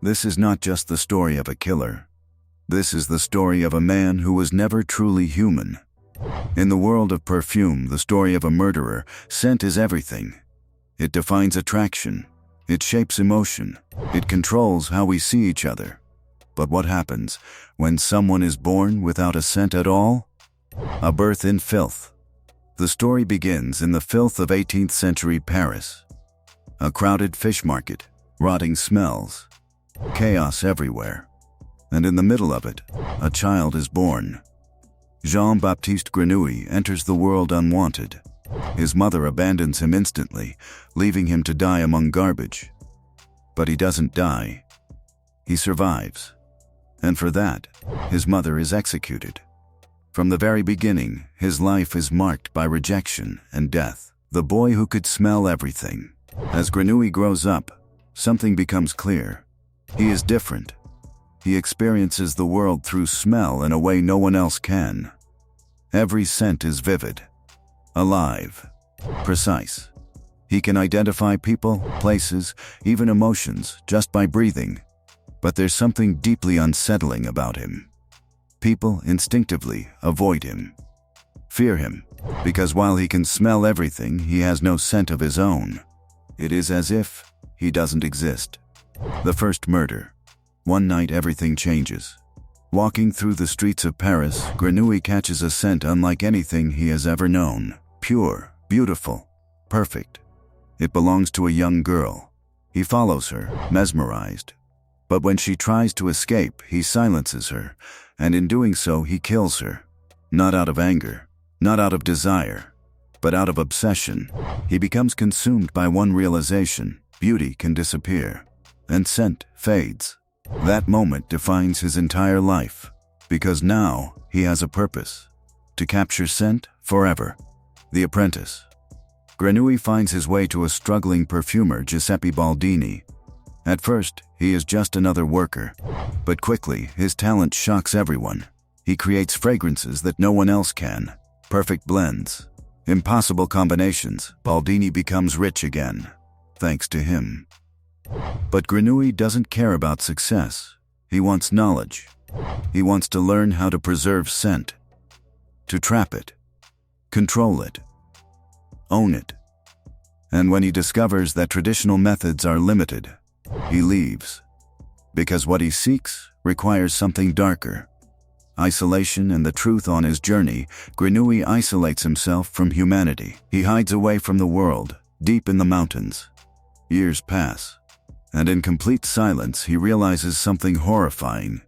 This is not just the story of a killer. This is the story of a man who was never truly human. In the world of Perfume, the story of a murderer, scent is everything. It defines attraction. It shapes emotion. It controls how we see each other. But what happens when someone is born without a scent at all? A birth in filth. The story begins in the filth of 18th century Paris. A crowded fish market, rotting smells, chaos everywhere. And in the middle of it, a child is born. Jean-Baptiste Grenouille enters the world unwanted. His mother abandons him instantly, leaving him to die among garbage. But he doesn't die. He survives. And for that, his mother is executed. From the very beginning, his life is marked by rejection and death. The boy who could smell everything. As Grenouille grows up, something becomes clear. He is different. He experiences the world through smell in a way no one else can. Every scent is vivid, alive, precise. He can identify people, places, even emotions just by breathing. But there's something deeply unsettling about him. People instinctively avoid him, fear him, because while he can smell everything, he has no scent of his own. It is as if he doesn't exist. The first murder. One night everything changes. Walking through the streets of Paris, Grenouille catches a scent unlike anything he has ever known. Pure, beautiful, perfect. It belongs to a young girl. He follows her, mesmerized. But when she tries to escape, he silences her, and in doing so he kills her. Not out of anger, not out of desire, but out of obsession. He becomes consumed by one realization: beauty can disappear, and scent fades. That moment defines his entire life, because now he has a purpose: to capture scent forever. The Apprentice. Grenouille finds his way to a struggling perfumer, Giuseppe Baldini. At first, he is just another worker, but quickly his talent shocks everyone. He creates fragrances that no one else can. Perfect blends, impossible combinations. Baldini becomes rich again, thanks to him. But Grenouille doesn't care about success. He wants knowledge. He wants to learn how to preserve scent, to trap it, control it, own it. And when he discovers that traditional methods are limited, he leaves. Because what he seeks requires something darker. Isolation and the truth. On his journey, Grenouille isolates himself from humanity. He hides away from the world, deep in the mountains. Years pass, and in complete silence he realizes something horrifying.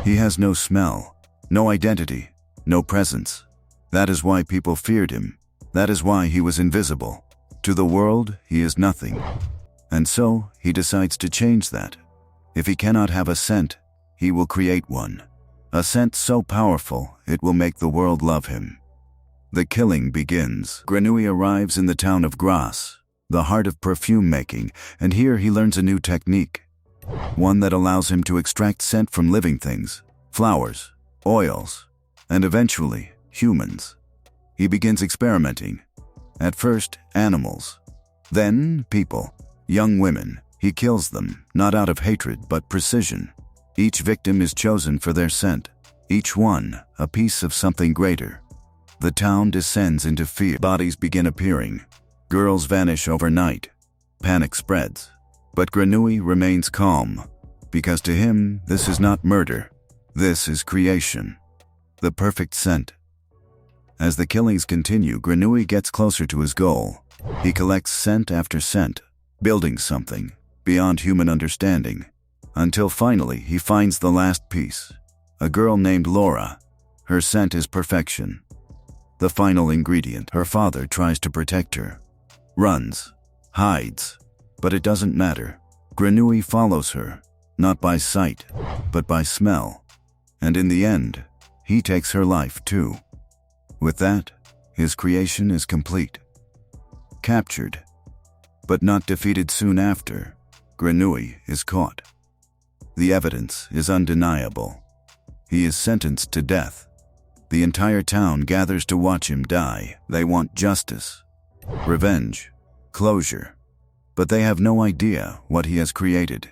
He has no smell, no identity, no presence. That is why people feared him. That is why he was invisible. To the world, he is nothing. And so, he decides to change that. If he cannot have a scent, he will create one. A scent so powerful, it will make the world love him. The killing begins. Grenouille arrives in the town of Grasse, the heart of perfume making, and here he learns a new technique. One that allows him to extract scent from living things, flowers, oils, and eventually, humans. He begins experimenting. At first, animals. Then, people. Young women. He kills them, not out of hatred but precision. Each victim is chosen for their scent. Each one, a piece of something greater. The town descends into fear. Bodies begin appearing. Girls vanish overnight. Panic spreads. But Grenouille remains calm, because to him, this is not murder. This is creation. The perfect scent. As the killings continue, Grenouille gets closer to his goal. He collects scent after scent, building something beyond human understanding, until finally he finds the last piece. A girl named Laura. Her scent is perfection. The final ingredient. Her father tries to protect her. Runs. Hides. But it doesn't matter. Grenouille follows her, not by sight, but by smell. And in the end, he takes her life too. With that, his creation is complete. Captured, but not defeated. Soon after, Grenouille is caught. The evidence is undeniable. He is sentenced to death. The entire town gathers to watch him die. They want justice, revenge, closure, but they have no idea what he has created.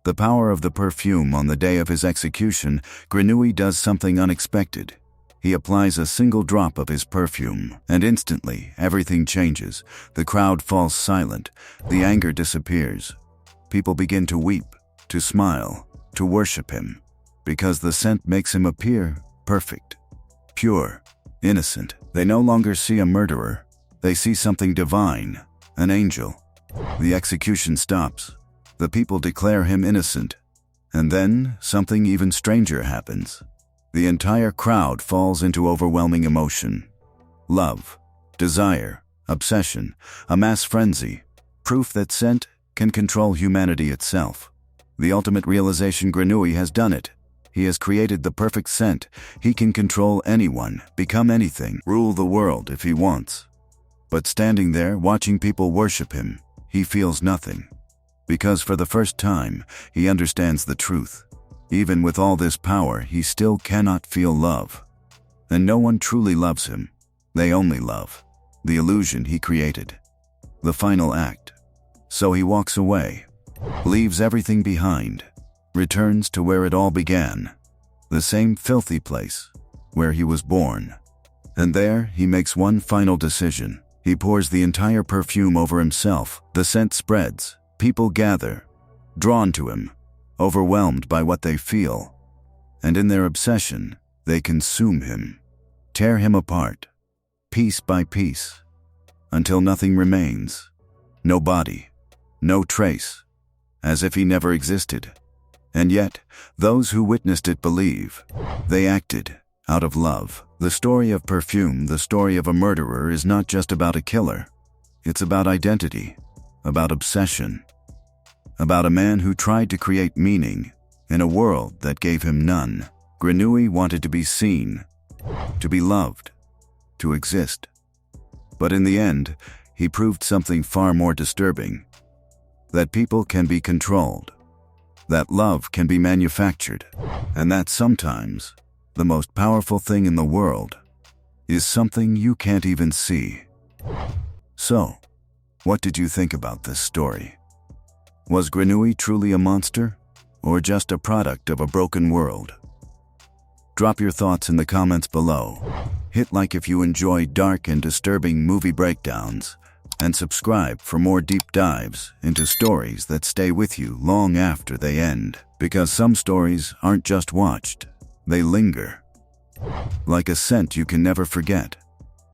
The power of the perfume. On the day of his execution, Grenouille does something unexpected. He applies a single drop of his perfume, and instantly everything changes. The crowd falls silent. The anger disappears. People begin to weep, to smile, to worship him, because the scent makes him appear perfect, pure, innocent. They no longer see a murderer. They see something divine, an angel. The execution stops. The people declare him innocent. And then something even stranger happens. The entire crowd falls into overwhelming emotion. Love, desire, obsession, a mass frenzy, proof that scent can control humanity itself. The ultimate realization: Grenouille has done it. He has created the perfect scent. He can control anyone, become anything, rule the world if he wants. But standing there, watching people worship him, he feels nothing. Because for the first time, he understands the truth. Even with all this power, he still cannot feel love. And no one truly loves him. They only love the illusion he created. The final act. So he walks away, leaves everything behind, returns to where it all began, the same filthy place where he was born. And there he makes one final decision. He pours the entire perfume over himself. The scent spreads. People gather, drawn to him, overwhelmed by what they feel. And in their obsession, they consume him, tear him apart, piece by piece, until nothing remains. No body, no trace, as if he never existed. And yet, those who witnessed it believe. They acted out of love. The story of Perfume, the story of a murderer, is not just about a killer. It's about identity, about obsession, about a man who tried to create meaning in a world that gave him none. Grenouille wanted to be seen, to be loved, to exist. But in the end, he proved something far more disturbing. That people can be controlled, that love can be manufactured, and that sometimes the most powerful thing in the world is something you can't even see. So, what did you think about this story? Was Grenouille truly a monster, or just a product of a broken world? Drop your thoughts in the comments below. Hit like if you enjoy dark and disturbing movie breakdowns, and subscribe for more deep dives into stories that stay with you long after they end. Because some stories aren't just watched, they linger. Like a scent you can never forget.